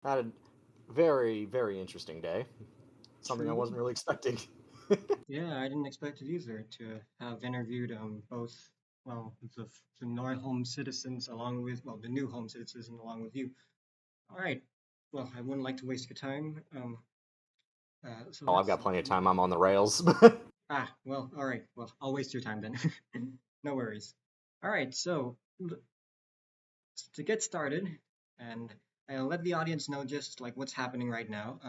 Had a very, very interesting day. Something I Truly. wasn't really expecting. Yeah, I didn't expect it either to have interviewed both, well, the Neuholm citizens along with, well, the Neuholm citizens along with you. All right. Well, I wouldn't like to waste your time. So Oh, I've let's got see. plenty of time. I'm on the rails. Well, all right. Well, I'll waste your time then. No worries. All right. So to get started, and I'll let the audience know just like what's happening right now.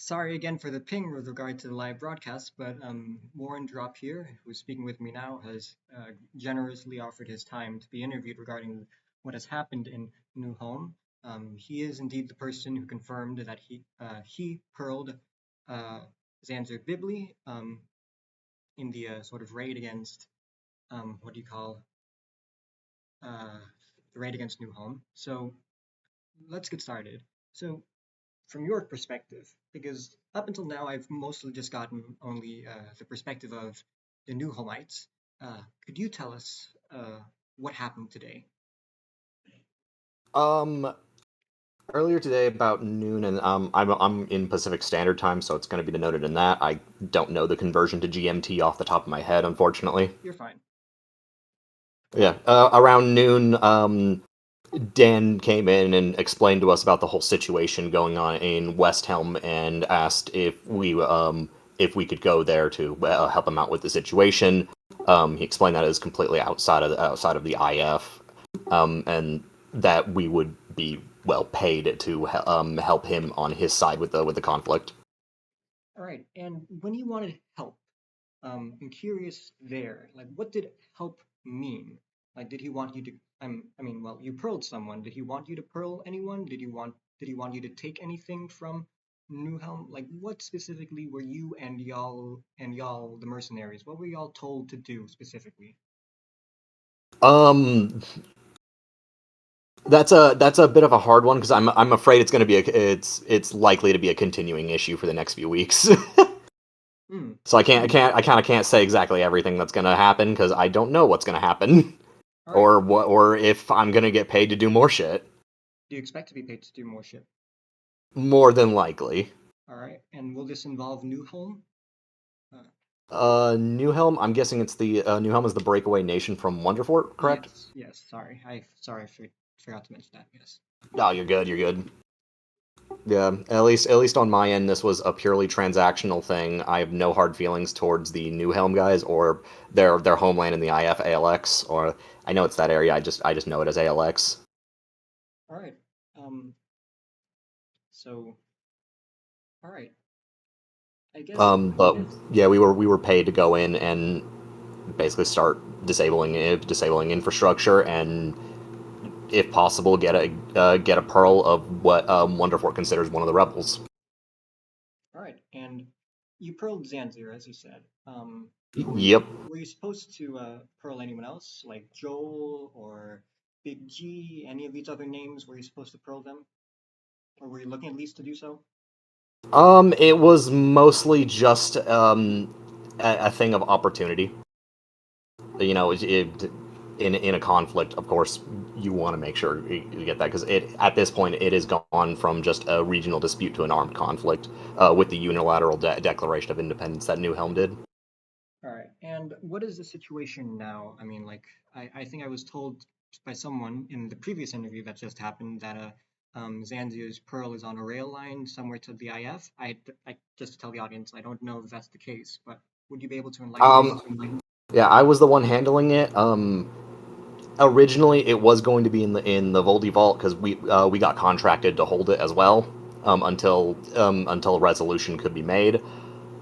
Sorry again for the ping with regard to the live broadcast, but Warendrop here, who's speaking with me now, has generously offered his time to be interviewed regarding what has happened in Neuholm. He is indeed the person who confirmed that he pearled uh, ZanzirBibley in the sort of raid against what do you call uh, the raid against Neuholm. So let's get started. So from your perspective, because up until now I've mostly just gotten only the perspective of the New Homites. Could you tell us what happened today? um, Earlier today about noon, and I'm in Pacific Standard Time, so it's going to be denoted in that. I don't know the conversion to GMT off the top of my head, unfortunately. You're fine. Yeah, around noon, Dan came in and explained to us about the whole situation going on in West Helm and asked if we could go there to help him out with the situation. He explained that it was completely outside of the IF, and that we would be well paid to help him on his side with the conflict. All right. And when you wanted help, I'm curious there. Like, what did help mean? Like, did he want you to? I mean, well, you pearled someone. Did he want you to pearl anyone? Did he want you to take anything from Newhelm? Like, what specifically were you and y'all the mercenaries? What were y'all told to do specifically? Um, that's a bit of a hard one because I'm afraid it's going to be it's likely to be a continuing issue for the next few weeks. Hmm. So I kind of can't say exactly everything that's going to happen because I don't know what's going to happen All right. or if I'm going to get paid to do more shit. Do you expect to be paid to do more shit? More than likely. All right. And will this involve Newhelm? Uh, Neuhelm. I'm guessing it's the Neuhelm is the breakaway nation from Wunderfort, correct? yes. Yes. Sorry. Forgot to mention that. Yes. Oh, you're good. You're good. Yeah, at least on my end, this was a purely transactional thing. I have no hard feelings towards the Neuhelm guys or their homeland in the IF ALX, or I know it's that area. I just know it as ALX. All right. Um. So. All right. I guess But yeah, we were paid to go in and basically start disabling infrastructure and, if possible, get a pearl of what Wonderfort considers one of the rebels. all right. And you pearled Zanzir, as you said. Yep. Were you supposed to pearl anyone else, like Joel or Big G? Any of these other names? Were you supposed to pearl them, or were you looking at least to do so? It was mostly just a thing of opportunity. You know, in a conflict, of course, you want to make sure you get that because it at this point it has gone from just a regional dispute to an armed conflict with the unilateral declaration of independence that New Helm did. All right. And what is the situation now? I mean, like, I think I was told by someone in the previous interview that just happened that Zanzier's Pearl is on a rail line somewhere to the IF. I just to tell the audience, I don't know if that's the case, but would you be able to enlighten me? Yeah, I was the one handling it. Originally, it was going to be in the Voldi Vault because we got contracted to hold it as well until a resolution could be made.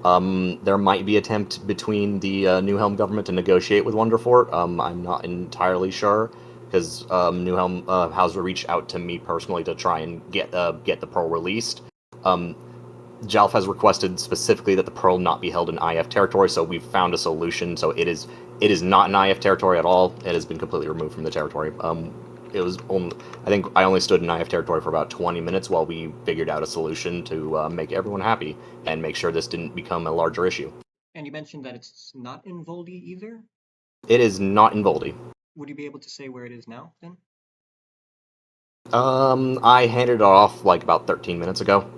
There might be attempt between the New Helm government to negotiate with Wonderfort. I'm not entirely sure because New Helm has reached out to me personally to try and get the pearl released. Um, Jalf has requested specifically that the pearl not be held in IF territory, so we've found a solution. So it is not in IF territory at all. It has been completely removed from the territory. It was only, I think I only stood in IF territory for about 20 minutes while we figured out a solution to make everyone happy and make sure this didn't become a larger issue. And you mentioned that it's not in Voldy either. It is not in Voldy. Would you be able to say where it is now then? I handed it off like about 13 minutes ago.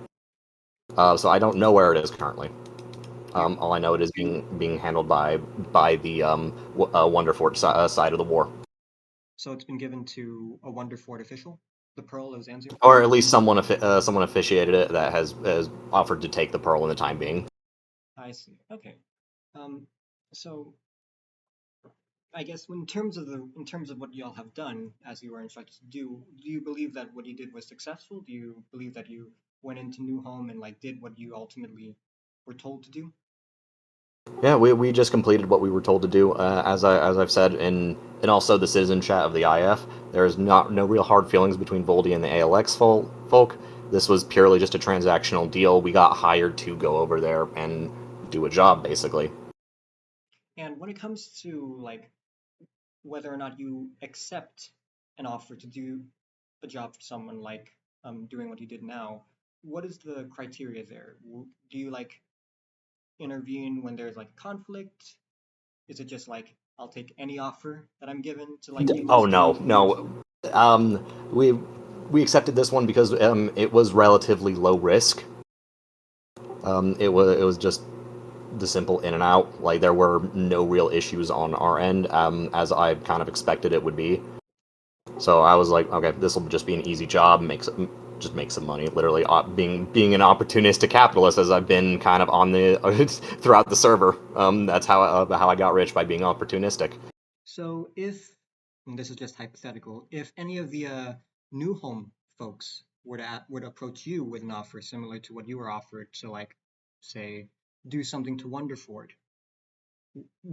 So I don't know where it is currently. All I know it is being handled by the Wunderfort side of the war, So it's been given to a Wunderfort official, the Pearl of Zanzir? or at least someone officiated it that has offered to take the pearl in the time being. I see. Okay. So I guess in terms of what y'all have done as you were instructed to do you believe that what you did was successful? Do you believe that you went into Neuholm and like did what you ultimately were told to do? Yeah, we just completed what we were told to do. As I've said, and also the citizen chat of the IF, there's no real hard feelings between Voldi and the ALX folk. This was purely just a transactional deal. We got hired to go over there and do a job, basically. And when it comes to like whether or not you accept an offer to do a job for someone like doing what you did now, what is the criteria there? Do you like intervene when there's like conflict? Is it just like I'll take any offer that I'm given to like gain Oh this no, job? no. Um, we we accepted this one because it was relatively low risk. It was just the simple in and out. Like there were no real issues on our end, as I kind of expected it would be. So I was like, okay, this will just be an easy job, just make some money. Literally, being an opportunistic capitalist, as I've been kind of on the throughout the server. That's how I got rich, by being opportunistic. So if, and this is just hypothetical, if any of the Neuholm folks were to approach you with an offer similar to what you were offered, so like say do something to Wunderfort,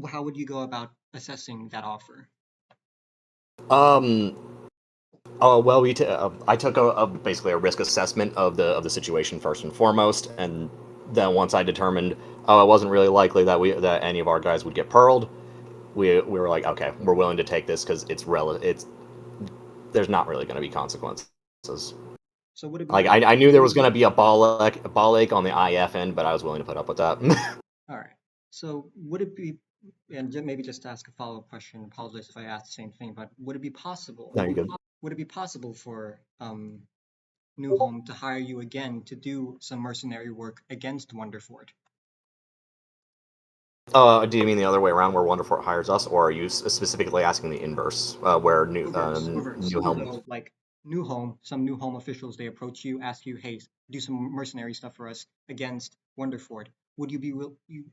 how would you go about assessing that offer? Um. Oh well, I took basically a risk assessment of the situation first and foremost, and then once I determined, oh, it wasn't really likely that any of our guys would get pearled, we were like, okay, we're willing to take this because it's there's not really going to be consequences. So would it be Like I knew there was going to be a ball ache on the IF end, but I was willing to put up with that. all right? So would it be, and maybe just to ask a follow-up question, apologize if I ask the same thing, but would it be possible? No, you're good. Would it be possible for Neuholm to hire you again to do some mercenary work against Wunderfort? Do you mean the other way around, where Wonderfort hires us, or are you specifically asking the inverse, where Reverse, reverse. New Helm? So like Neuholm, some Neuholm officials, they approach you, ask you, hey, do some mercenary stuff for us against Wunderfort. Would you be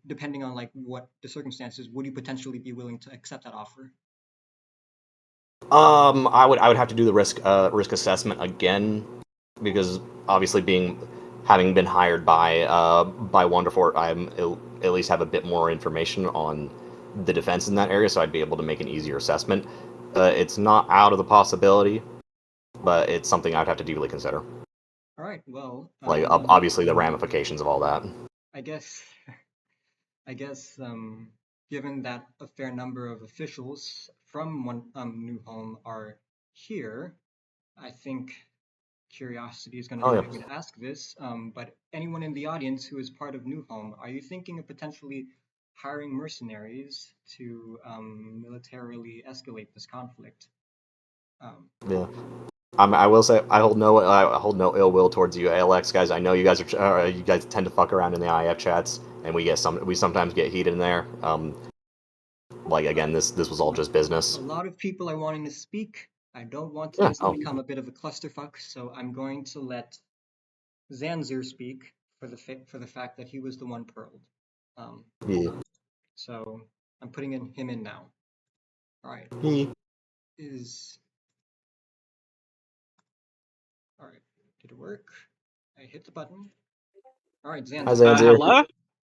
depending on like what the circumstances, would you potentially be willing to accept that offer? I would have to do the risk assessment again, because obviously having been hired by Wonderfort, at least have a bit more information on the defense in that area, so I'd be able to make an easier assessment. It's not out of the possibility, but it's something I'd have to deeply consider. All right. Well, Like obviously the ramifications of all that. I guess I guess given that a fair number of officials from Neuholm are here, I think curiosity is going to Oh drive me yeah. to ask this. But anyone in the audience who is part of Neuholm, are you thinking of potentially hiring mercenaries to militarily escalate this conflict? Um, Yeah. I will say I hold no ill will towards you, ALX guys. I know you guys tend to fuck around in the IF chats, and we sometimes get heated in there. Like again, this was all just a business. lot of people are wanting to speak. I don't want Yeah. this to Oh. become a bit of a clusterfuck, so I'm going to let Zanzir speak for the fact that he was the one pearled. Um, Yeah. so I'm putting him in now. All right. Yeah. Is all right. Did it work? I hit the button. All right, Hi, Zanzir. Zanzir. Hello?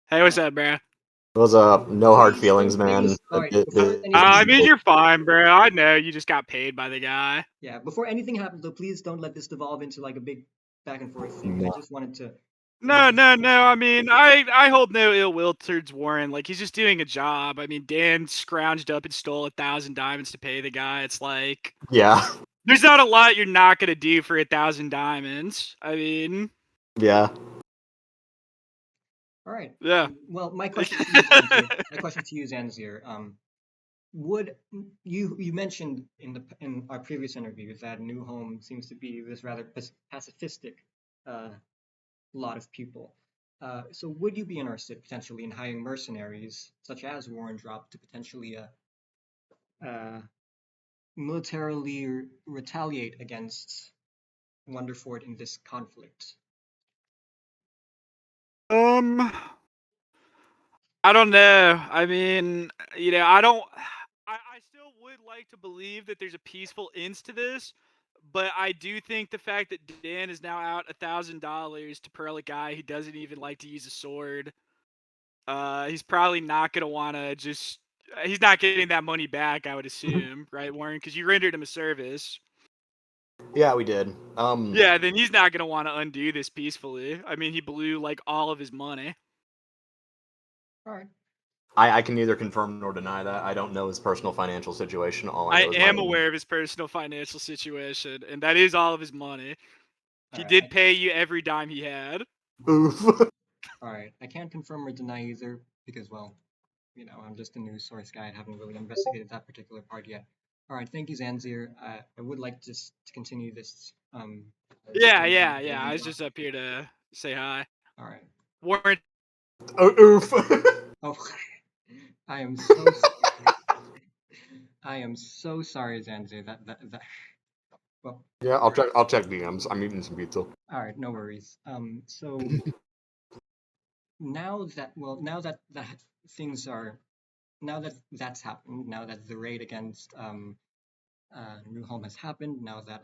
Hey, what's Uh, up, bro? It was no hard please feelings, don't man. all right. Before anything I mean, happens, you're fine, bro. I know you just got paid by the guy. yeah. Before anything happens, though, please don't let this devolve into like a big back and forth thing. I No. just wanted to No, let you no, know. no. I mean, I hold no ill will towards Warren. Like, he's just doing a job. I mean, Dan scrounged up and stole 1,000 diamonds to pay the guy. It's like, Yeah. there's not a lot you're not gonna do for 1,000 diamonds. I mean, Yeah. All right. yeah. Well, my question to you, Zanzir. My question to you, Zanzir. would you mentioned in our previous interview that Neuholm seems to be this rather pacifistic lot of people. So would you be interested potentially in hiring mercenaries such as Warendrop to potentially militarily retaliate against Wunderfort in this conflict? I don't know. I mean, I don't. I still would like to believe that there's a peaceful end to this, but I do think the fact that Dan is now out $1,000 to pearl a guy who doesn't even like to use a sword, he's probably not gonna want to just. He's not getting that money back, I would assume, right, Warren? Because you rendered him a service. Yeah, we did. Yeah, then he's not gonna want to undo this peacefully. I mean, he blew like all of his money. All right. I can neither confirm nor deny that. I don't know his personal financial situation. All I I know is am aware of his personal financial situation, and that is all of his money. All He right. did pay you every dime he had. Oof. All right. I can't confirm or deny either because, well, I'm just a news source guy. I haven't really investigated that particular part yet. All right. Thank you, Zanzir. I would like just to continue this. Yeah. I was just up here to say hi. All right. Warren. Oof. Oh, I am so I am so sorry, Zanzir. That. Well, Yeah, I'll check DMs. I'm eating some pizza. all right. No worries. So now that things are now that that's happened, now that the raid against Neuholm has happened, now that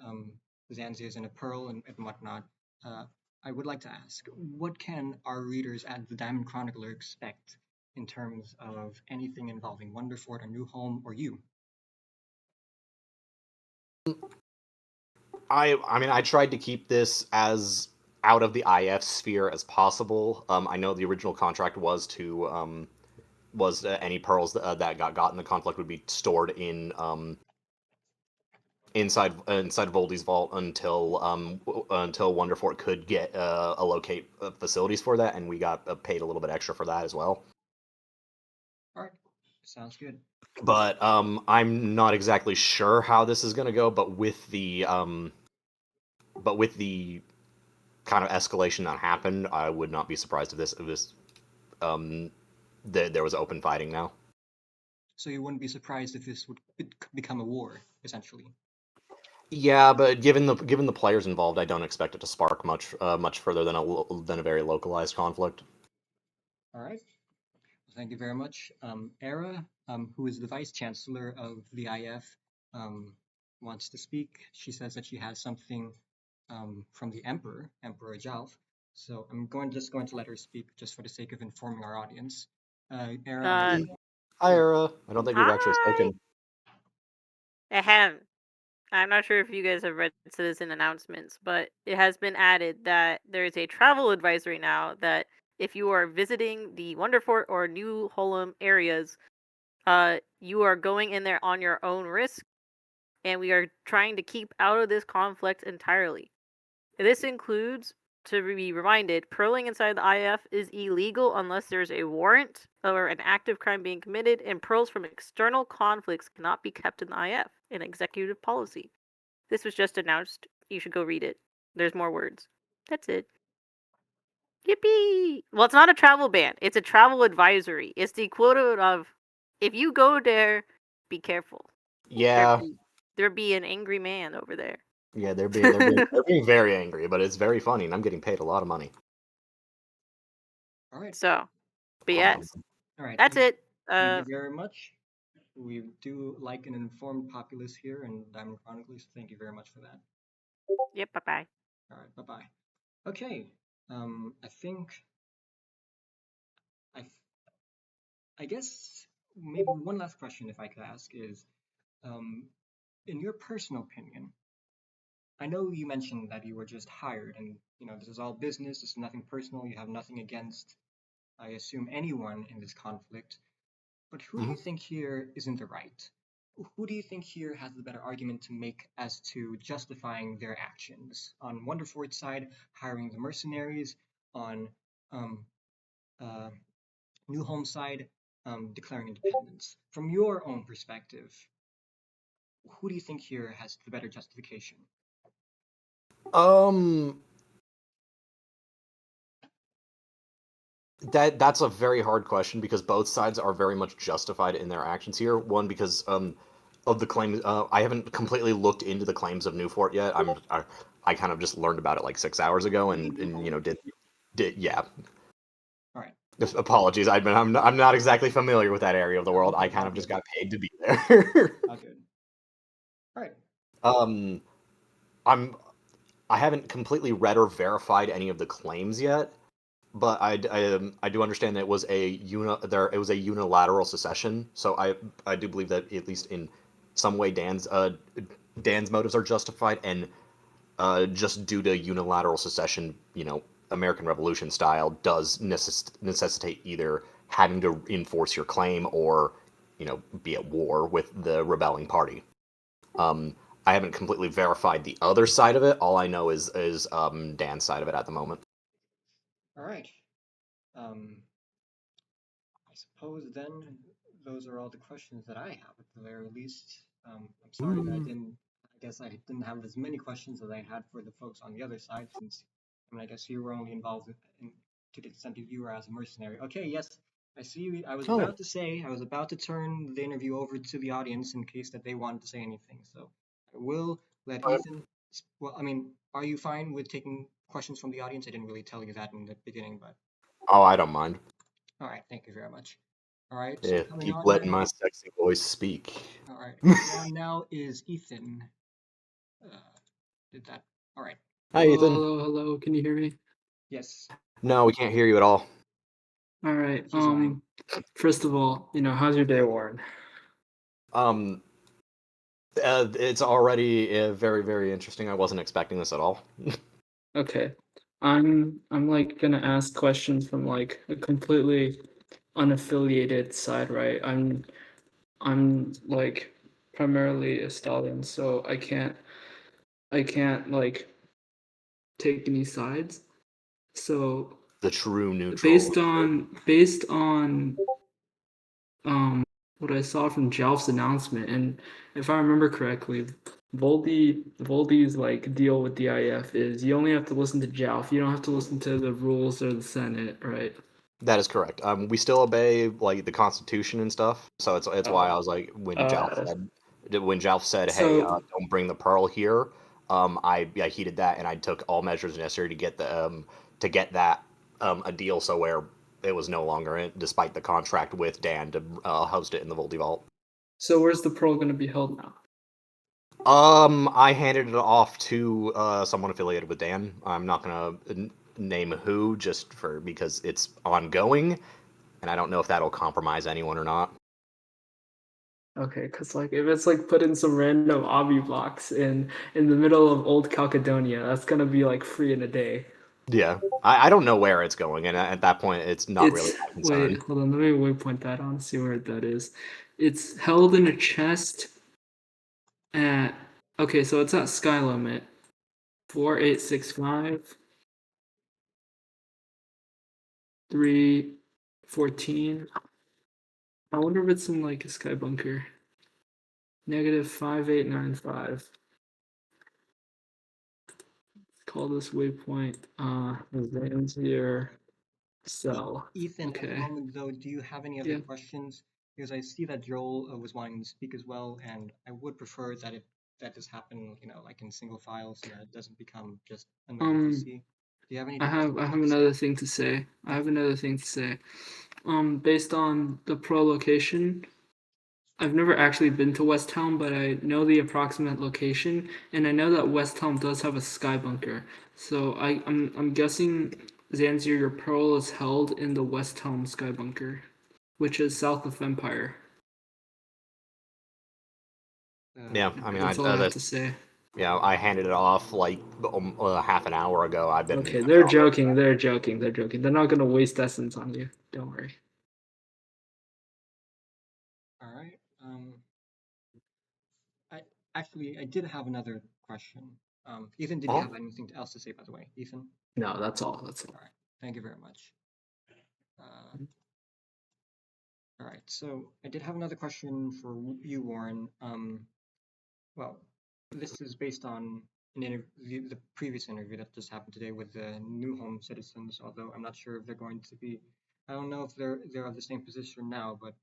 Zanzir is in a pearl and whatnot, uh, I would like to ask, what can our readers at the Diamond Chronicler expect in terms of anything involving Wunderfort or Neuholm or you? I mean, I tried to keep this as out of the IF sphere as possible. I know the original contract was to any pearls that got in the conflict would be stored in inside Voldi's vault until Wunderfort could get allocate facilities for that, and we got paid a little bit extra for that as well. All right, sounds good. But I'm not exactly sure how this is going to go. But with the kind of escalation that happened, I would not be surprised if there was open fighting now. So you wouldn't be surprised if this would become a war, essentially. Yeah, but given the players involved, I don't expect it to spark much further than a very localized conflict. All right. Well, thank you very much. Era, who is the Vice Chancellor of the IF, wants to speak. She says that she has something from the Emperor Jalf. So I'm just going to let her speak just for the sake of informing our audience. Era, Hi, Era. I don't think we've actually Hi. spoken. I haven't. I'm not sure if you guys have read citizen announcements, but it has been added that there is a travel advisory now that if you are visiting the Wunderfort or Neuholm areas, you are going in there on your own risk, and we are trying to keep out of this conflict entirely. This includes, to be reminded, pearling inside the IF is illegal unless there's a warrant or an active crime being committed, and pearls from external conflicts cannot be kept in the IF, an executive policy. This was just announced. You should go read it. There's more words. That's it. Yippee! Well, it's not a travel ban. It's a travel advisory. It's the equivalent of, if you go there, be careful. Yeah, There be an angry man over there. yeah, they're being very angry, but it's very funny, and I'm getting paid a lot of money. all right. So, but yeah, All right. that's it. Thank you very much. We do like an informed populace here in Diamond Chronicles. Thank you very much for that. Yep, bye-bye. All right, bye-bye. Okay, I think I guess maybe one last question, if I could ask, is in your personal opinion, I know you mentioned that you were just hired, and this is all business. This is nothing personal. You have nothing against, I assume, anyone in this conflict. But who do you think here is in the right? Who do you think here has the better argument to make as to justifying their actions? On Wunderfort's side, hiring the mercenaries. On Neuholm's side, declaring independence. From your own perspective, who do you think here has the better justification? That's a very hard question because both sides are very much justified in their actions here. One, because of the claims. I haven't completely looked into the claims of Newfort yet. I kind of just learned about it like 6 hours ago, and did yeah. All right. Apologies, I'm not exactly familiar with that area of the world. I kind of just got paid to be there. All good. All right. I haven't completely read or verified any of the claims yet, but I do understand that it was a unilateral secession. So I do believe that at least in some way Dan's motives are justified, and just due to unilateral secession, American Revolution style does necessitate either having to enforce your claim or be at war with the rebelling party. I haven't completely verified the other side of it. All I know is Dan's side of it at the moment. All right. I suppose then those are all the questions that I have at the very least. I'm sorry that I guess I didn't have as many questions as I had for the folks on the other side, since I guess you were only involved to the extent that you were as a mercenary. Okay, yes, I see. I was about to turn the interview over to the audience in case that they wanted to say anything. So I will let Ethan. Well, are you fine with taking questions from the audience? I didn't really tell you that in the beginning, but. Oh, I don't mind. All right, thank you very much. All right, Yeah, coming keep on letting now. my sexy voice speak. All right, coming on now is Ethan. Did that? All right. Hi, Ethan. Hello. Can you hear me? Yes. No, we can't hear you at all. All right. He's lying. First of all, how's your day, Warren? It's already very, very interesting. I wasn't expecting this at all. Okay. I'm like gonna ask questions from like a completely unaffiliated side, right? I'm like primarily a stallion, so I can't like take any sides. So The true neutral. based on what I saw from Jalf's announcement, and if I remember correctly, Voldi's like deal with DIF is you only have to listen to Jalf. You don't have to listen to the rules or the Senate, right? That is correct. We still obey like the Constitution and stuff. So it's why I was like when Jalf said, "Hey, don't bring the pearl here," I heeded that and I took all measures necessary to get that a deal so where it was no longer in, despite the contract with Dan to host it in the Voldi Vault. So where's the pearl going to be held now? I handed it off to someone affiliated with Dan. I'm not gonna name who just because it's ongoing, and I don't know if that'll compromise anyone or not. Okay, because like if it's like put in some random obby blocks in the middle of Old Caledonia, that's gonna be like free in a day. Yeah, I don't know where it's going, and at that point, it's not really my concern. Wait, hold on, let me waypoint that on, see where that is. It's held in a chest at, okay, so it's at sky limit 4865 314. I wonder if it's in like a sky bunker. -5895. Let's call this waypoint Zanzir cell. Ethan, Okay. at the moment though, do you have any other questions? Because I see that Joel was wanting to speak as well, and I would prefer that this happen, like in single file, so that it doesn't become just another PC. Do you have any? I have another thing to say. Based on the pro location, I've never actually been to West Helm, but I know the approximate location, and I know that West Helm does have a sky bunker. So I'm guessing Zanzir, your pearl is held in the West Helm sky bunker, which is south of Empire. Yeah, I mean, that's all I have to say. Yeah, I handed it off like half an hour ago. I've been. Okay, they're joking. They're not gonna waste essence on you. Don't worry. All right. I did have another question. Ethan, did you have anything else to say, by the way? Ethan? No, that's all. All right. Thank you very much. All All right. So I did have another question for you, Warren. Well, this is based on an interview, the previous interview that just happened today with the Neuholm citizens. Although I'm not sure if they're going to be. I don't know if they're of the same position now, but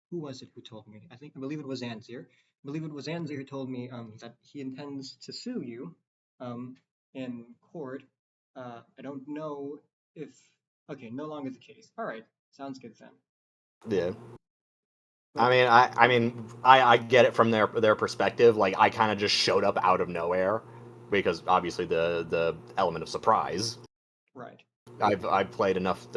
who was it who told me? I believe it was Zanzir. I believe it was Zanzir who told me that he intends to sue you in court. I don't know if okay, no longer the case. All right, sounds good then. Yeah. But, I get it from their perspective. Like, I kind of just showed up out of nowhere because obviously the element of surprise. right. I've played enough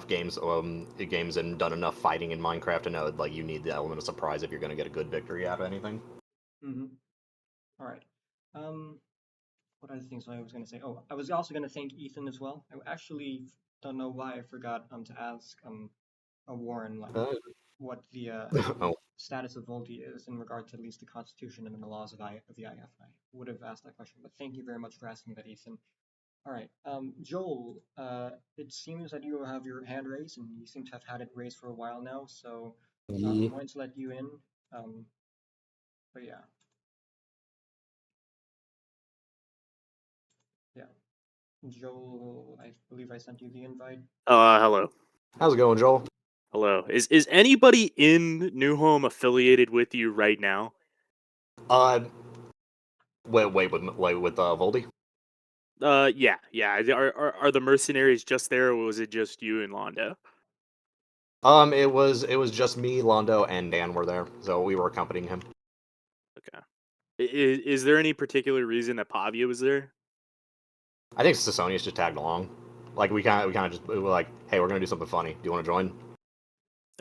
games and done enough fighting in Minecraft to know like you need the element of surprise if you're going to get a good victory out of anything. Mm-hmm. All right. What other things I was going to say? Oh, I was also going to thank Ethan as well. I actually don't know why I forgot to ask Warren like what the Oh, status of Voldi is in regard to at least the Constitution and the laws of the IF. I would have asked that question, but thank you very much for asking that, Ethan. All right, Joel. It seems that you have your hand raised, and you seem to have had it raised for a while now. So yeah. I'm going to let you in. But yeah. Joel, I believe I sent you the invite. Hello. How's it going, Joel? Hello. Is anybody in Neuholm affiliated with you right now? Wait with Voldy? Yeah. Are the mercenaries just there, or was it just you and Londo? It was just me, Londo, and Dan were there, so we were accompanying him. Okay. Is there any particular reason that Pavia was there? I think Sasonius just tagged along. Like we kind of just we were like, hey, we're gonna do something funny. Do you want to join?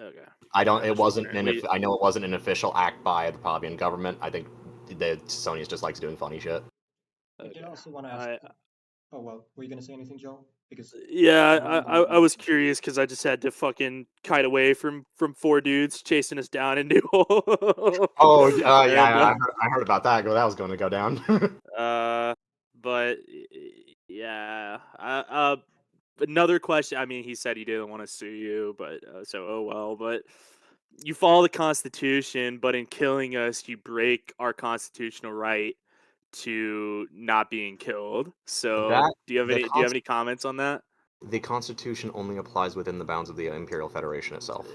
Okay. I don't. I It was wasn't wondering. I know it wasn't an official act by the Pavian government. I think the Sasonius just likes doing funny shit. I did Okay. also want to ask. Oh well, were you gonna say anything, Joel? Because Yeah, I believe I was curious because I just had to fucking kite away from four dudes chasing us down in Neuholm. Oh, And, yeah, I heard about that. That was going to go down. But yeah, another question. I mean, he said he didn't want to sue you, but so oh well. But you follow the Constitution, but in killing us, you break our constitutional right to not being killed. So, That do you have the any comments on that? the Constitution only applies within the bounds of the Imperial Federation itself.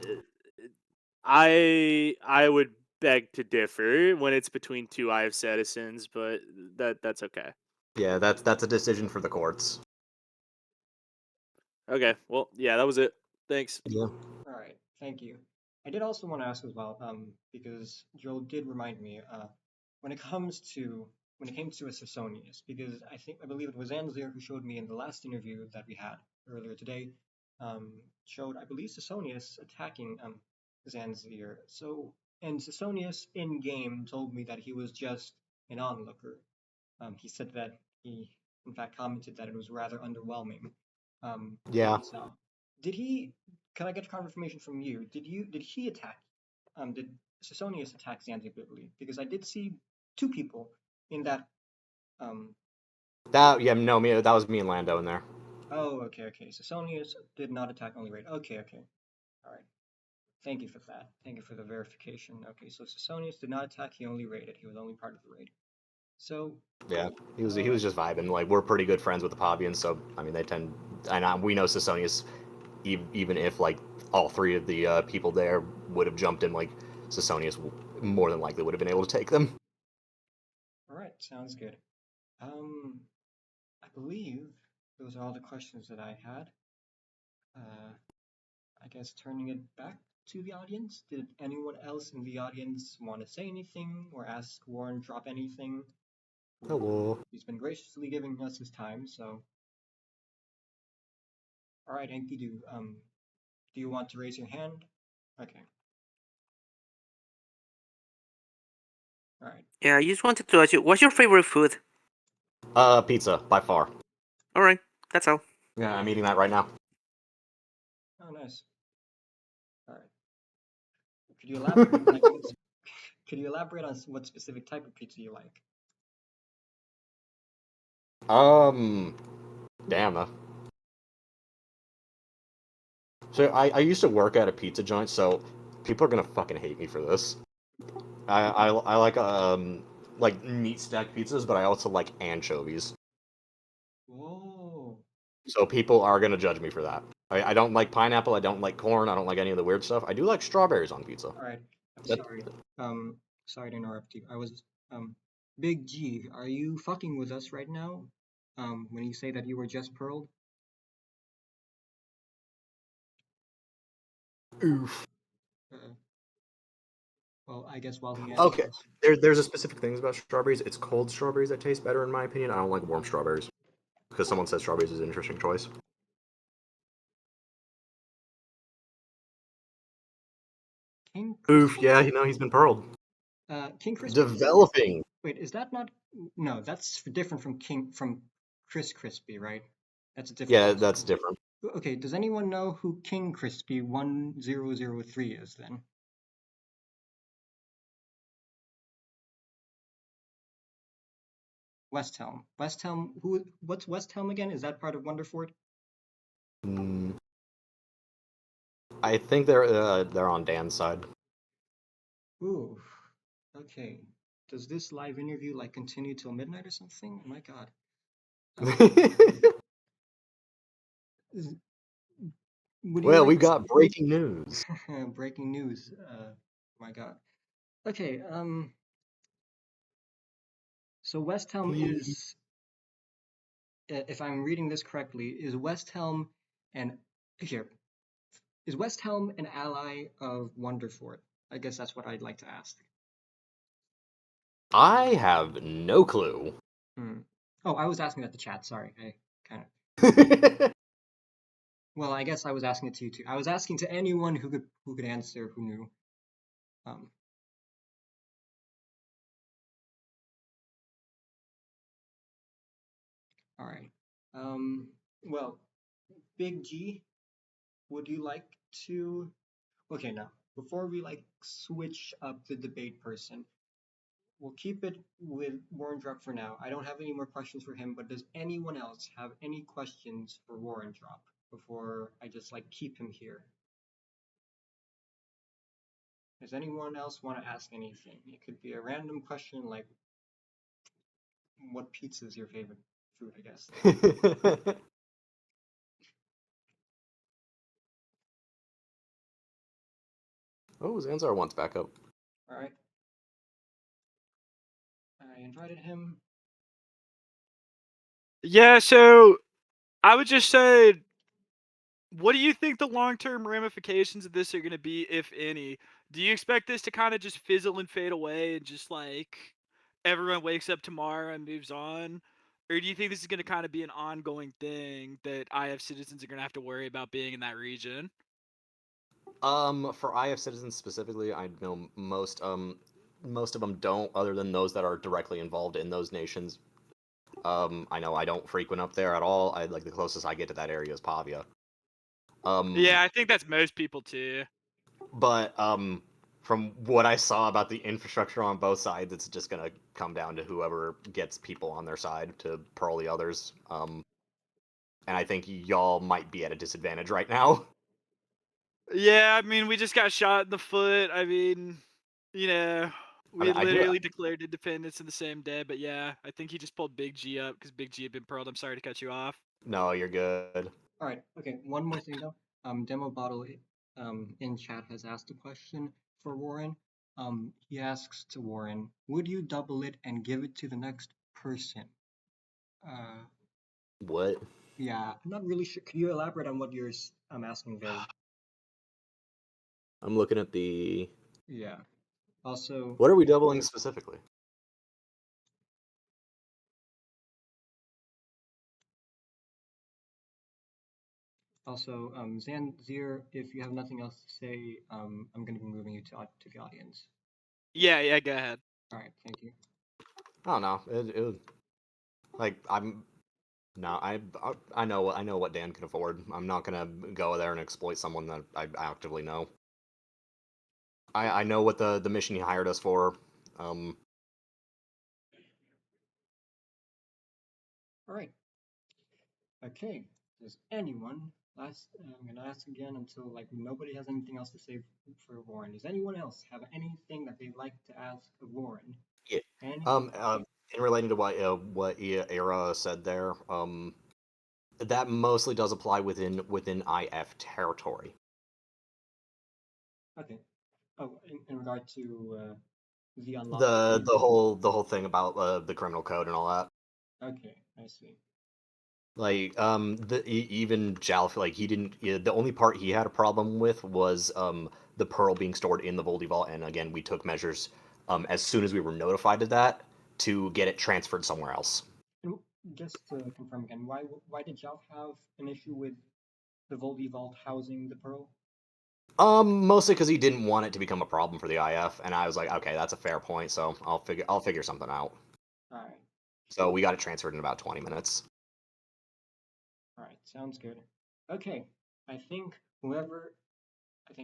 I would beg to differ when it's between two IF citizens, but that's okay. Yeah, that's a decision for the courts. Okay, well, yeah, that was it. Thanks. Yeah. All right, thank you. I did also want to ask as well, because Joel did remind me, when it came to a Sasonius, because I believe it was Zanzir who showed me in the last interview that we had earlier today, showed I believe Sasonius attacking Zanzir. So and Sasonius in game told me that he was just an onlooker. He said that he in fact commented that it was rather underwhelming. Yeah. What he saw. Did he? Can I get confirmation from you? Did he attack? Did Sasonius attack ZanzirBibley? Because I did see two people in that. That was me and Lando in there. Oh, okay. Sasonius did not attack only raid. Okay. All right. Thank you for that. Thank you for the verification. Okay, so Sasonius did not attack. He only raided. He was only part of the raid. So Yeah, he was just vibing. Like, we're pretty good friends with the Pavians, so I mean they tend, and we know Sasonius, even if like all three of the people there would have jumped in, like Sasonius more than likely would have been able to take them. all right, sounds good. I believe those are all the questions that I had. I guess turning it back to the audience. Did anyone else in the audience want to say anything or ask Warendrop anything? Hello. He's been graciously giving us his time, so. All right, Enkidu. Do you want to raise your hand? Okay. All right. Yeah, I just wanted to ask you, what's your favorite food? Pizza by far. All right, that's all. Yeah, I'm eating that right now. Oh, nice. All right. Could you elaborate? Could you elaborate on what specific type of pizza you like? Damn. So I used to work at a pizza joint, so people are gonna fucking hate me for this. I like meat stack pizzas, but I also like anchovies. Whoa. So people are gonna judge me for that. I don't like pineapple. I don't like corn. I don't like any of the weird stuff. I do like strawberries on pizza. All right. I'm That- sorry. Sorry to interrupt you. I was Big G. Are you fucking with us right now? When you say that you were just pearled. Oof. Uh, well, I guess while he Okay. answers. There's a specific things about strawberries. It's cold strawberries that taste better, in my opinion. I don't like warm strawberries because someone said strawberries is an interesting choice. King Oof. Crispy. Yeah, you know he's been pearled. King Crispy. Developing. Wait, is that not? No, that's different from Chris Crispy, right? That's a different. Yeah, person. that's different. Okay, does anyone know who King Crispy 1003 is then? West Helm. West Helm. What's West Helm again? Is that part of Wunderfort? Mm, I think they're on Dan's side. Ooh. Okay. Does this live interview like continue till midnight or something? Oh my god. Is- Would you Well, like we got breaking news. breaking news? My god. Okay. So West Helm is, if I'm reading this correctly, is West Helm and here is West Helm an ally of Wunderfort? I guess that's what I'd like to ask. I have no clue. Oh, I was asking at the chat. Sorry, I kind of. Well, I guess I was asking it to you too. I was asking to anyone who could answer, who knew. All right. Well, Big G, would you like to? Okay, now before we like switch up the debate person, we'll keep it with Warendrop for now. I don't have any more questions for him, but does anyone else have any questions for Warendrop before I just like keep him here? Does anyone else want to ask anything? It could be a random question like, what pizza is your favorite food, I guess. Oh, Zanzar wants backup. All right. I invited him. Yeah, so I would just say, what do you think the long-term ramifications of this are going to be, if any? Do you expect this to kind of just fizzle and fade away and just like everyone wakes up tomorrow and moves on? Or do you think this is going to kind of be an ongoing thing that IF citizens are going to have to worry about being in that region? For IF citizens specifically, I know most of them don't, other than those that are directly involved in those nations. I know I don't frequent up there at all. I like the closest I get to that area is Pavia. Yeah, I think that's most people too. But from what I saw about the infrastructure on both sides, it's just gonna come down to whoever gets people on their side to pearl the others. And I think y'all might be at a disadvantage right now. Yeah, I mean, we just got shot in the foot. I mean, we I do. literally declared independence in the same day. But yeah, I think he just pulled Big G up because Big G had been pearled. I'm sorry to cut you off. No, you're good. All right. Okay. One more thing though. Demo Bottle in chat has asked a question for Warren. He asks to Warren, would you double it and give it to the next person? What? Yeah, I'm not really sure. Could you elaborate on what you're asking there? I'm looking at the. Yeah. Also, What are we doubling specifically? Zanzir, if you have nothing else to say, I'm going to be moving you to the audience. Yeah, go ahead. All right. Thank you. I don't know. It was like I'm. No, I know what Dan can afford. I'm not gonna go there and exploit someone that I actively know. I know what the mission he hired us for. All right. Okay. Does anyone I'm gonna ask again until like nobody has anything else to say for Warren. Does anyone else have anything that they'd like to ask of Warren? Yeah. Anything? In relating to what Era said there, that mostly does apply within IF territory. Okay. Oh, in regard to the unlawful The activity. whole thing about the criminal code and all that. Okay, I see. Like even Jalf, like he didn't. The only part he had a problem with was the pearl being stored in the Voldi vault, and again we took measures as soon as we were notified of that to get it transferred somewhere else. And just to confirm again, why did Jalf have an issue with the Voldi vault housing the pearl? Mostly because he didn't want it to become a problem for the IF, and I was like, okay, that's a fair point, so I'll figure something out. All right. So we got it transferred in about 20 minutes. All right, sounds good. Okay, I think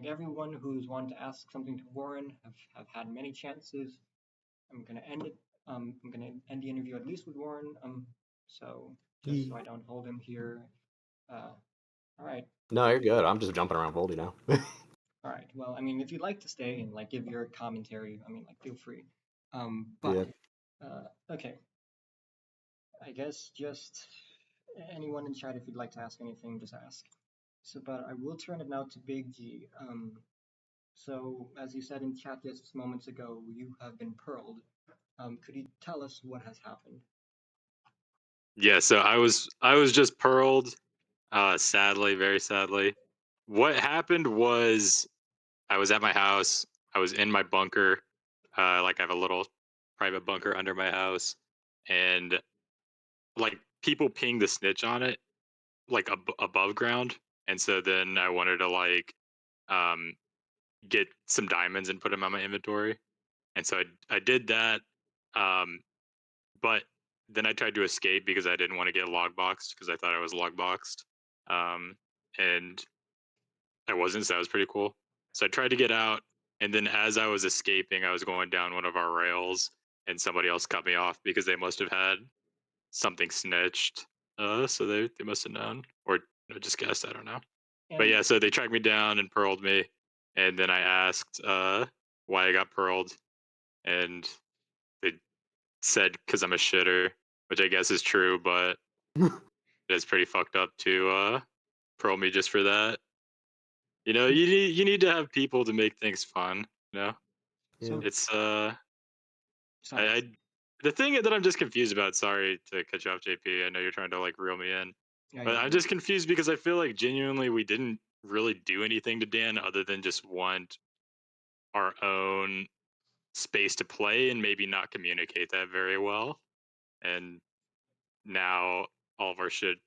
everyone who's wanted to ask something to Warren have had many chances. I'm gonna end it. I'm gonna end the interview at least with Warren. So just so I don't hold him here. All right. No, you're good. I'm just jumping around Voldi now. All right. Well, I mean, if you'd like to stay and like give your commentary, I mean, like feel free. Yeah. But okay. I guess just anyone in chat, if you'd like to ask anything, just ask. So, but I will turn it now to Big G. So as you said in chat just moments ago, you have been pearled. Could you tell us what has happened? Yeah, so I was just pearled, sadly, very sadly. What happened was I was at my house, I was in my bunker, like I have a little private bunker under my house, and like people pinged the snitch on it, like above ground, and so then I wanted to like um get some diamonds and put them on my inventory, and so I did that, but then I tried to escape because I didn't want to get log boxed because I thought I was log boxed, and I wasn't, so that was pretty cool. So I tried to get out, and then as I was escaping, I was going down one of our rails, and somebody else cut me off because they must have had something snitched. So they must have known, or just guessed. I don't know. But yeah, so they tracked me down and pearled me, and then I asked why I got pearled, and they said because I'm a shitter, which I guess is true, but it's pretty fucked up to pearl me just for that. You know, you need to have people to make things fun. You know, So it's sorry. I the thing that I'm just confused about. Sorry to cut you off, JP. I know you're trying to like reel me in, Yeah, but yeah, I'm just confused because I feel like genuinely we didn't really do anything to Dan other than just want our own space to play and maybe not communicate that very well. And now all of our shit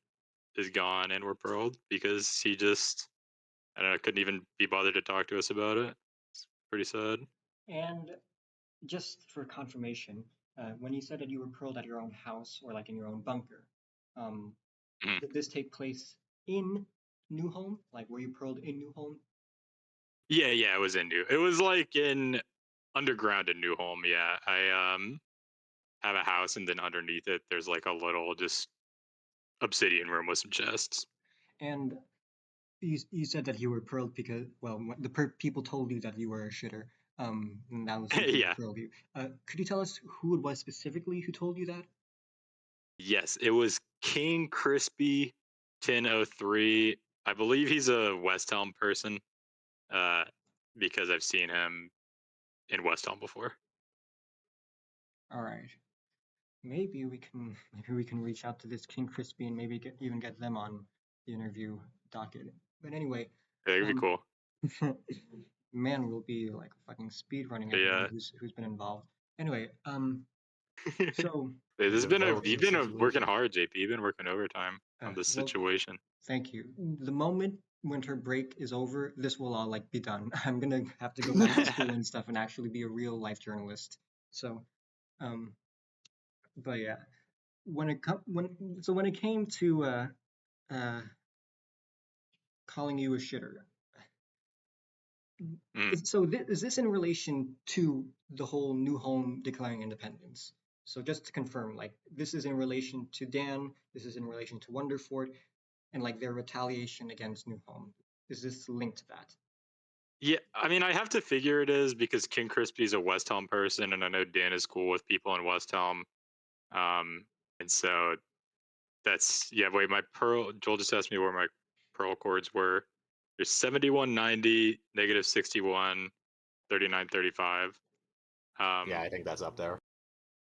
is gone and we're pearled because he just I don't know couldn't even be bothered to talk to us about it. It's pretty sad. And just for confirmation, when you said that you were pearled at your own house or like in your own bunker, Mhm. did this take place in Neuholm? Like, were you pearled in Neuholm? Yeah, it was in New. It was like in underground in Neuholm. Yeah, I have a house and then underneath it there's like a little just obsidian room with some chests. And you said that you were pearled because, well, people told you that you were a shitter. And that was who Yeah. pearled you. Could you tell us who it was specifically who told you that? Yes, it was King Crispy 1003. I believe he's a West Helm person. Uh, because I've seen him in West Helm before. All right. Maybe we can reach out to this King Crispy and maybe even get them on the interview docket. But anyway, Yeah, it'd be cool. man, we'll be like fucking speed running Yeah. everyone who's been involved. Anyway, so This has been you've been working situation. hard, JP. You've been working overtime on this well, situation. thank you. The moment winter break is over, this will all like be done. I'm gonna have to go back to school and stuff and actually be a real life journalist. So, but yeah, when it came to uh, calling you a shitter, is this in relation to the whole Neuholm declaring independence? So just to confirm, like this is in relation to Dan, this is in relation to Wunderfort. and like their retaliation against Neuholm. Is this linked to that? Yeah, I mean, I have to figure it is because King Crispy's a West Helm person, and I know Dan is cool with people in West Helm. And so that's wait, my pearl. Joel just asked me where my pearl chords were. There's 7190, negative 61, 3935. Yeah, I think that's up there.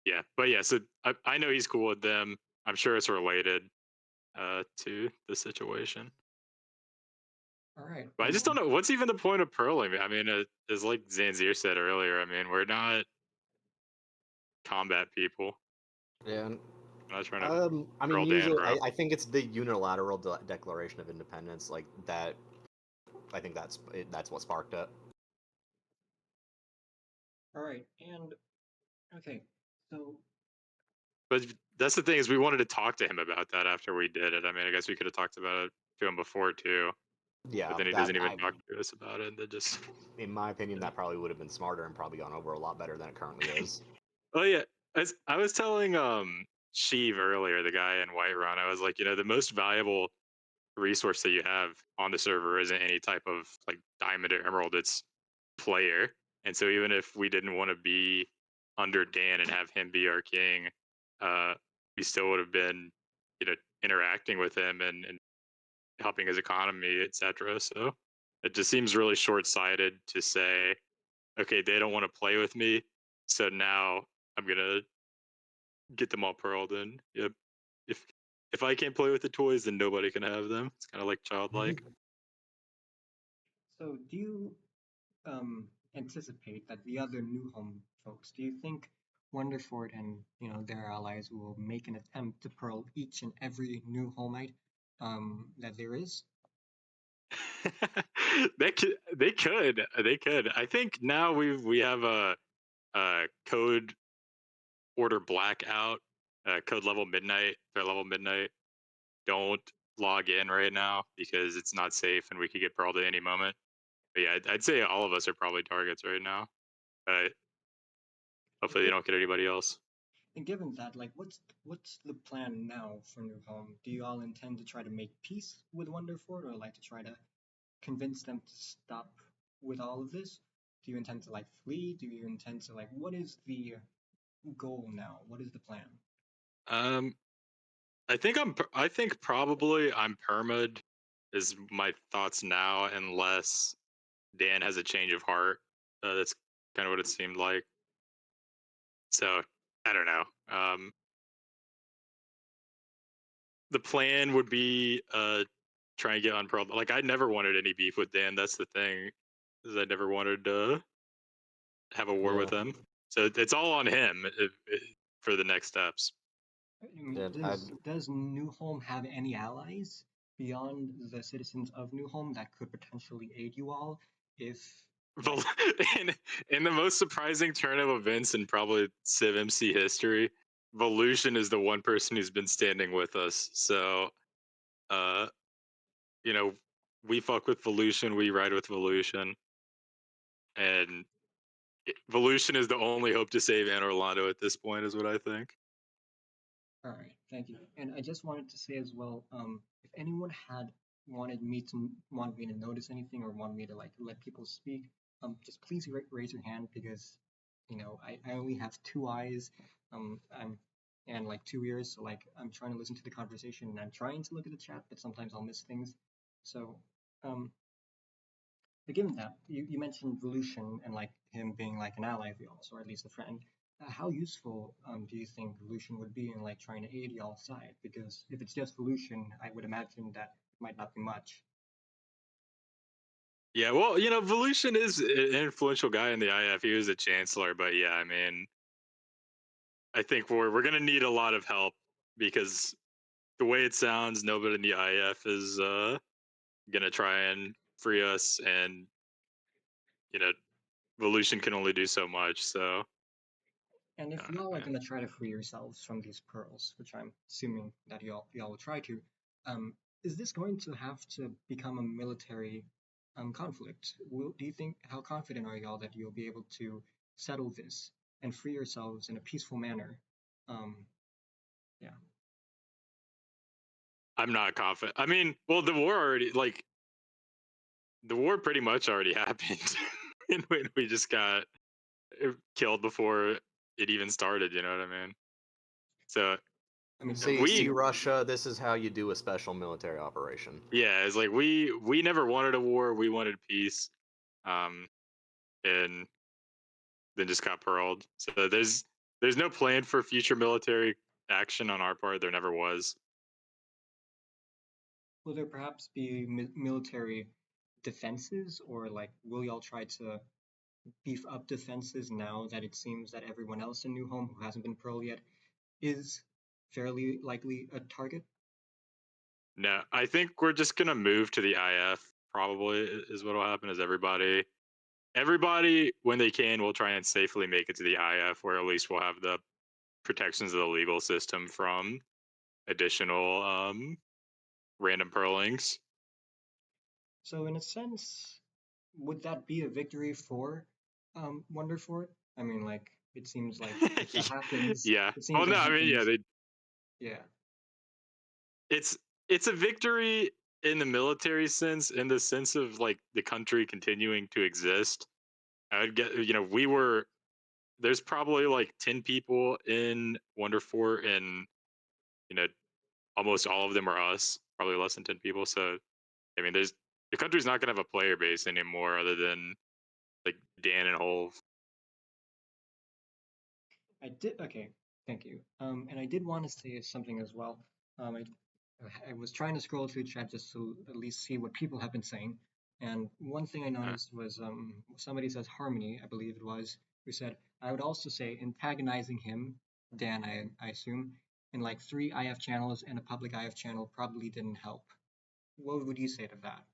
Yeah, but yeah, so I know he's cool with them. I'm sure it's related to the situation. All right. But I just don't know what's even the point of pearling. I mean, as like Zanzir said earlier, I mean, we're not combat people. Yeah. I'm not trying to I mean, pearl Dan, usually, bro. I think it's the unilateral Declaration of Independence, like that. I think that's what sparked it. All right, and okay, so But that's the thing is we wanted to talk to him about that after we did it. I mean, I guess we could have talked about it to him before too. Yeah, But then he doesn't even talk to us about it. That just, in my opinion, that probably would have been smarter and probably gone over a lot better than it currently is. oh yeah, as I was telling Sheev earlier, the guy in Whiterun, I was like, you know, the most valuable resource that you have on the server isn't any type of like diamond or emerald, it's player. And so even if we didn't want to be under Dan and have him be our king, we still would have been, you know, interacting with him and helping his economy, etc. So it just seems really short-sighted to say, okay, they don't want to play with me, so now I'm gonna get them all pearled in. Yep. If I can't play with the toys, then nobody can have them. It's kind of like childlike. so do you anticipate that the other Neuholm folks, do you think Wunderfort and their allies will make an attempt to pearl each and every Neuholmite that there is? They could. I think now we have a code order blackout, code level midnight, threat level midnight. Don't log in right now because it's not safe and we could get pearled at any moment. But yeah, I'd say all of us are probably targets right now. But hopefully they don't get anybody else. And given that, like, what's the plan now for Neuholm? Do you all intend to try to make peace with Wunderfort, or like to try to convince them to stop with all of this? Do you intend to like flee? Do you intend to like what is the goal now? What is the plan? I think probably I'm permad is my thoughts now, unless Dan has a change of heart. That's kind of what it seemed like. So I don't know. The plan would be try and get unpearled. Like I never wanted any beef with Dan. That's the thing, is I never wanted to have a war with him. So it's all on him for the next steps. I mean, does Neuholm have any allies beyond the citizens of Neuholm that could potentially aid you all if in the most surprising turn of events in probably Civ MC history, Volution is the one person who's been standing with us. So you know, we fuck with Volution, we ride with Volution. And Volution is the only hope to save Anor Londo at this point, is what I think. All right, thank you. And I just wanted to say as well, if anyone had wanted me to notice anything or want me to like let people speak, just please raise your hand because I only have 2 eyes, and like 2 ears, so like I'm trying to listen to the conversation and I'm trying to look at the chat, but sometimes I'll miss things. So but given that, you mentioned Volution and like him being like an ally of y'all's, or at least a friend. How useful do you think Volution would be in like trying to aid y'all's side? Because if it's just Volution, I would imagine that it might not be much. Yeah, well, you know, Volution is an influential guy in the IF. He was a chancellor, but yeah, I mean, I think we're gonna need a lot of help because the way it sounds, nobody in the IF is gonna try and free us, and you know, Volution can only do so much. So, And if y'all are gonna try to free yourselves from these pearls, which I'm assuming that y'all will try to, is this going to have to become a military conflict? Do you think, how confident are y'all that you'll be able to settle this and free yourselves in a peaceful manner? Yeah. I'm not confident. I mean, well, the war pretty much already happened, and we just got killed before it even started. You know what I mean? So I mean, See, Russia, this is how you do a special military operation. yeah, it's like we never wanted a war. We wanted peace, and then just got paroled. So there's no plan for future military action on our part. There never was. will there perhaps be military defenses, or like will y'all try to beef up defenses now that it seems that everyone else in Neuholm who hasn't been paroled yet is fairly likely a target? No, I think we're just gonna move to the IF. Probably is what will happen. Is everybody when they can will try and safely make it to the IF, where at least we'll have the protections of the legal system from additional random pearlings. So in a sense, would that be a victory for Wunderfort? I mean, like it seems like if that happens, Yeah. it seems Oh no, like I mean, yeah, yeah. it's a victory in the military sense, in the sense of like the country continuing to exist. I would get, there's probably like 10 people in Wunderfort, and you know, almost all of them are us. Probably less than 10 people. So I mean, the country's not gonna have a player base anymore, other than like Dan and Hove. I did okay, thank you. And I did want to say something as well. I was trying to scroll through chat just to at least see what people have been saying. And one thing I noticed was somebody says Harmony, I believe it was, who said, I would also say antagonizing him, Dan, I assume, in like 3 IF channels and a public IF channel probably didn't help. What would you say to that?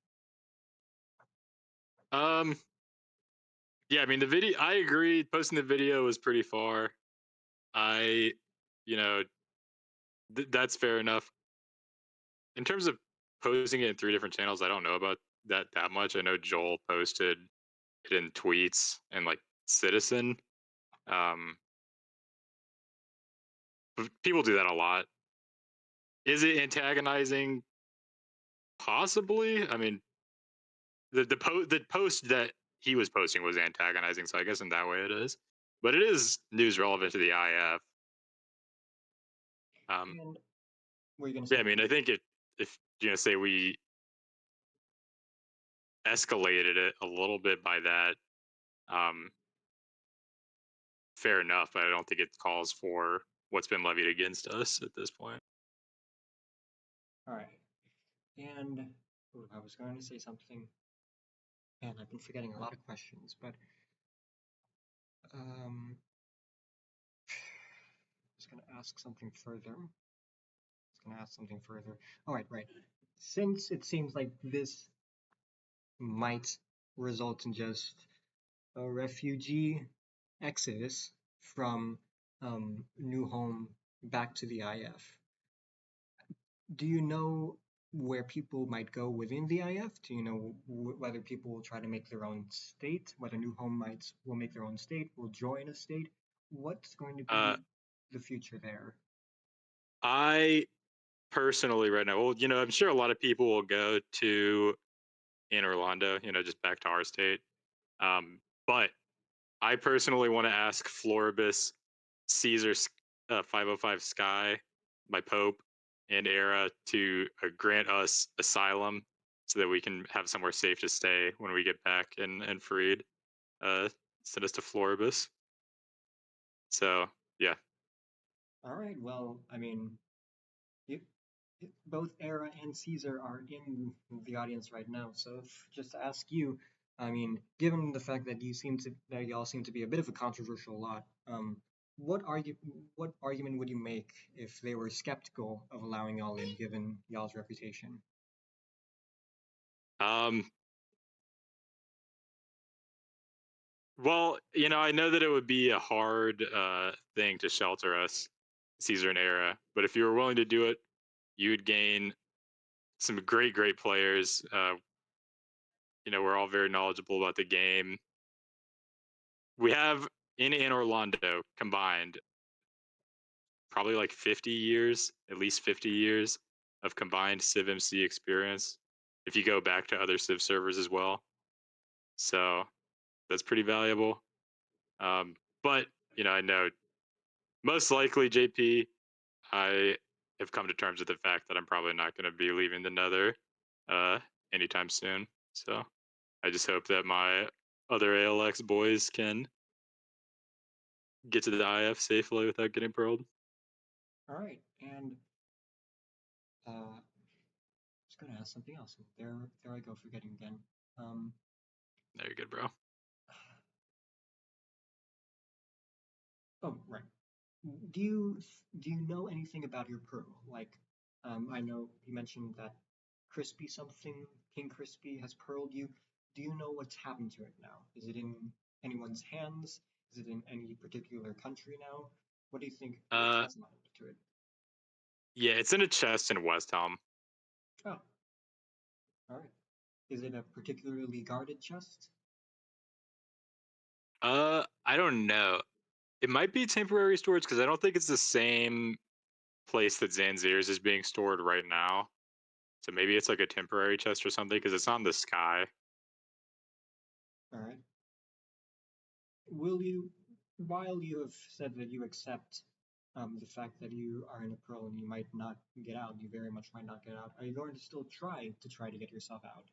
Yeah, I mean the video. I agree. Posting the video was pretty far. I, you know, that's fair enough. In terms of posting it in 3 different channels, I don't know about that much. I know Joel posted it in tweets and like Citizen. But people do that a lot. Is it antagonizing? Possibly. I mean, the post that he was posting was antagonizing, so I guess in that way it is. But it is news relevant to the IF. And were you gonna Yeah, say I mean, I think if say we escalated it a little bit by that, um, fair enough. But I don't think it calls for what's been levied against us at this point. all right. And I was going to say something, and I've been forgetting a lot of questions, but I was going to ask something further. All right, right. Since it seems like this might result in just a refugee exodus from Neuholm back to the IF, do you know where people might go within the IF? Do you know whether people will try to make their own state, whether Neuholm will make their own state, will join a state? What's going to be the future there? I personally, right now, well, I'm sure a lot of people will go to Anor Londo, just back to our state. But I personally want to ask Floribus Caesar 505 Sky, my Pope, and Era to grant us asylum so that we can have somewhere safe to stay when we get back and freed. Send us to Floribus. So, yeah. All right, well, I mean, both Era and Caesar are in the audience right now, so just to ask you, I mean, given the fact that y'all seem to be a bit of a controversial lot, what argument would you make if they were skeptical of allowing y'all in, given y'all's reputation? Well, I know that it would be a hard thing to shelter us, Caesar and Era, but if you were willing to do it, you would gain some great players. We're all very knowledgeable about the game. We have in Anor Londo combined probably like 50 years, at least 50 years of combined CivMC experience if you go back to other Civ servers as well. So that's pretty valuable. But I know most likely, JP, I have come to terms with the fact that I'm probably not going to be leaving the Nether anytime soon. So I just hope that my other ALX boys can get to the IF safely without getting pearled. All right, and I was gonna ask something else. There I go, forgetting again. There you go, bro. Oh, right. Do you know anything about your pearl? Like, I know you mentioned that Crispy something, King Crispy has pearled you. Do you know what's happened to it now? Is it in anyone's hands? Is it in any particular country now? What do you think has happened to it? Yeah, it's in a chest in Westhelm. Oh, all right. Is it a particularly guarded chest? I don't know. It might be temporary storage because I don't think it's the same place that Zanzir's is being stored right now. So maybe it's like a temporary chest or something because it's on the sky. All right. Will you, while you have said that you accept the fact that you are in a pearl and you might not get out, you very much might not get out, are you going to still try to get yourself out?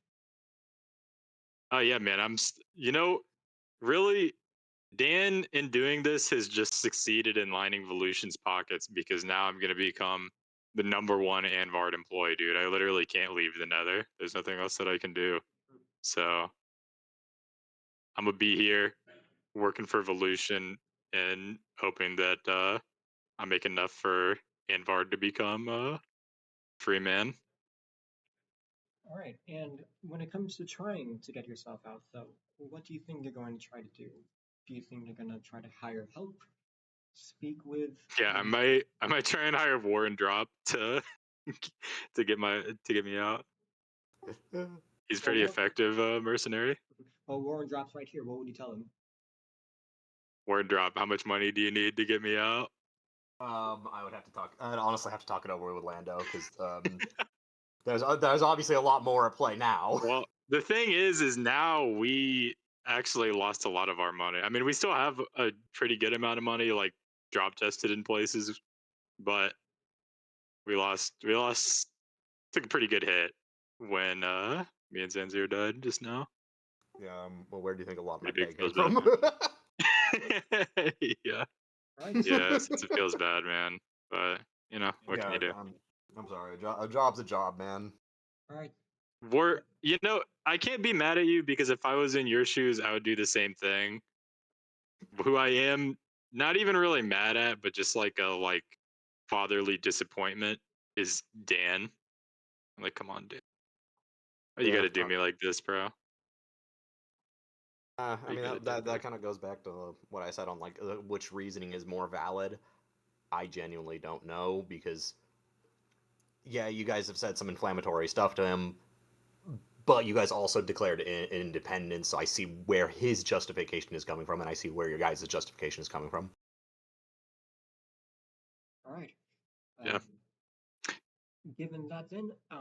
Oh yeah, man. Really, Dan in doing this has just succeeded in lining Volution's pockets because now I'm gonna become the #1 Anvard employee, dude. I literally can't leave the Nether. There's nothing else that I can do. So I'm gonna be here working for Volution and hoping that I make enough for Anvard to become a free man. All right, and when it comes to trying to get yourself out, though, what do you think you're going to try to do? Do you think you're going to try to hire help? Speak with? Yeah, I might try and hire Warendrop to to get me out. He's pretty effective mercenary. Well, Warendrop's right here. What would you tell him? Warendrop, how much money do you need to get me out? I would have to talk. I'd honestly have to talk it over with Lando because there's obviously a lot more at play now. Well, the thing is now we actually lost a lot of our money. I mean, we still have a pretty good amount of money, like drop tested in places, but we took a pretty good hit when me and Zanzir died just now. Yeah. Well, where do you think a lot of my Pretty pay came big feels from? Yeah. Right. Yeah, since it feels bad, man. But what can Yeah, you do? I'm sorry. A job's a job, man. All right. I can't be mad at you because if I was in your shoes, I would do the same thing. Who I am not even really mad at, but just like a fatherly disappointment is Dan. I'm like, come on, Dan. Why you Dan, gotta do me like this, bro? I You mean gotta do that me. kind of goes back to what I said on which reasoning is more valid. I genuinely don't know because yeah, you guys have said some inflammatory stuff to him, but you guys also declared independence. So I see where his justification is coming from, and I see where your guys' justification is coming from. All right. Yeah. Given that, then I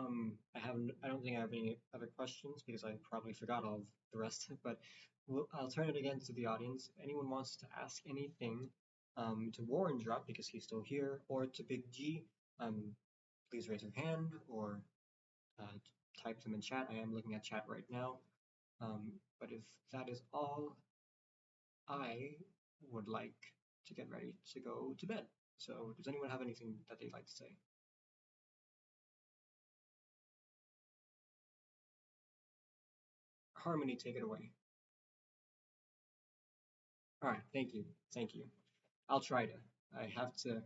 don't think I have any other questions because I probably forgot all of the rest. But I'll turn it again to the audience. If anyone wants to ask anything to Warendrop because he's still here, or to Big G, please raise your hand or type them in chat. I am looking at chat right now. But if that is all, I would like to get ready to go to bed. So does anyone have anything that they'd like to say? Harmony, take it away. All right, thank you. I'll try to. I have to.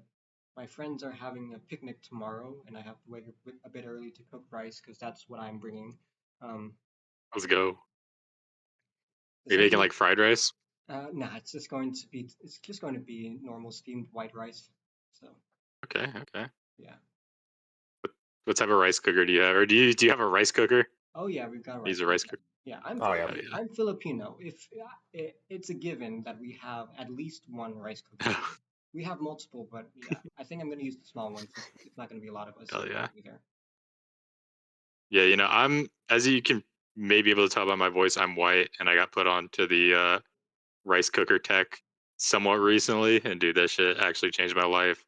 My friends are having a picnic tomorrow, and I have to wake up a bit early to cook rice because that's what I'm bringing. Let's go. Are you Essentially, making like fried rice? nah, it's just going to be normal steamed white rice. So Okay. yeah. What type of rice cooker do you have, or do you have a rice cooker? Oh yeah, we've got a rice Use a cooker. rice cooker. Yeah, yeah. I'm Filipino. If it's a given that we have at least one rice cooker. We have multiple, but yeah, I think I'm going to use the small one since it's not going to be a lot of us Hell yeah. either. Yeah, you know, as you can maybe able to tell by my voice, I'm white, and I got put onto the rice cooker tech somewhat recently, and dude, that shit actually changed my life.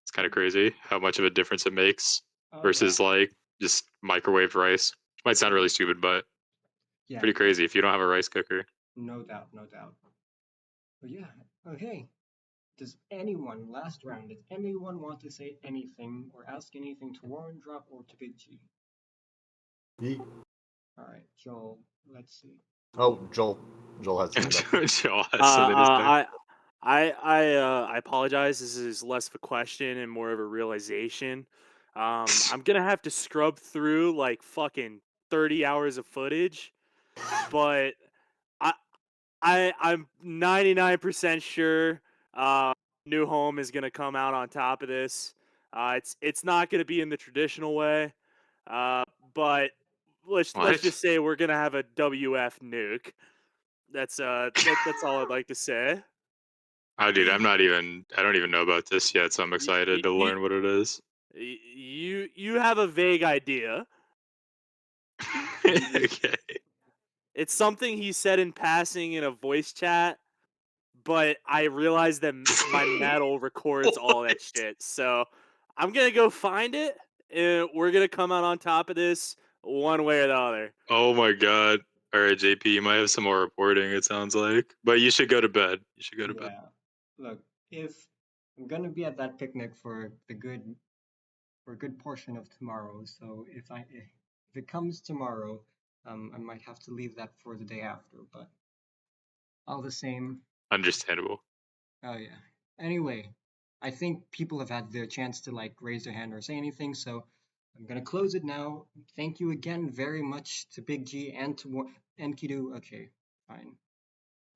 It's kind of crazy how much of a difference it makes Oh versus like just microwave rice. Might sound really stupid, but yeah, pretty crazy if you don't have a rice cooker. no doubt, no doubt. But yeah, okay. Does anyone, last round, does anyone want to say anything or ask anything to Warendrop or to Big G? Yeet. All right, Joel, let's see. Oh, Joel has his hand up. Joel has something to say. I apologize. This is less of a question and more of a realization. I'm gonna have to scrub through like fucking 30 hours of footage, but I I'm 99% sure Neuholm is gonna come out on top of this. It's not gonna be in the traditional way, but let's What? just say we're gonna have a WF nuke. That's all I'd like to say. Oh, dude, I don't even know about this yet, so I'm Y- excited y- to y- learn what it is. you have a vague idea. Okay. It's something he said in passing in a voice chat, but I realized that my metal records all that shit. So I'm gonna go find it, and we're gonna come out on top of this one way or the other. Oh my god. All right, JP, you might have some more reporting, it sounds like. But you should go to bed. You should go to bed. Yeah, look, if I'm gonna be at that picnic for a good portion of tomorrow, so if it comes tomorrow, I might have to leave that for the day after, but all the same, Understandable. oh yeah. Anyway, I think people have had their chance to like raise their hand or say anything, so I'm gonna close it now. Thank you again very much to Big G and to Enkidu. Okay, fine.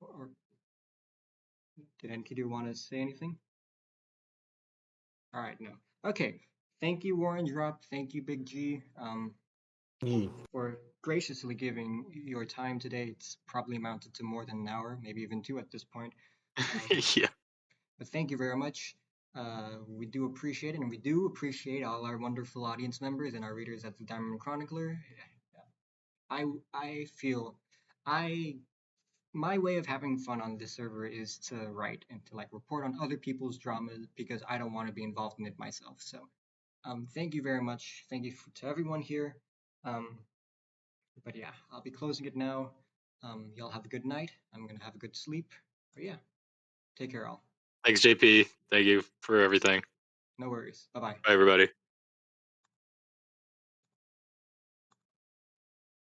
Or did Enkidu want to say anything? All right, no. Okay. Thank you, Warendrop. Thank you, Big G, Yeet. for graciously giving your time today. It's probably amounted to more than an hour, maybe even two at this point. Yeah. But thank you very much. We do appreciate it, and we do appreciate all our wonderful audience members and our readers at the Diamond Chronicler. I feel my way of having fun on this server is to write and to like report on other people's dramas because I don't want to be involved in it myself. So thank you very much. Thank you to everyone here. But yeah, I'll be closing it now. Y'all have a good night. I'm gonna have a good sleep. But yeah, take care, all. Thanks, JP. Thank you for everything. No worries. Bye bye. Bye, everybody.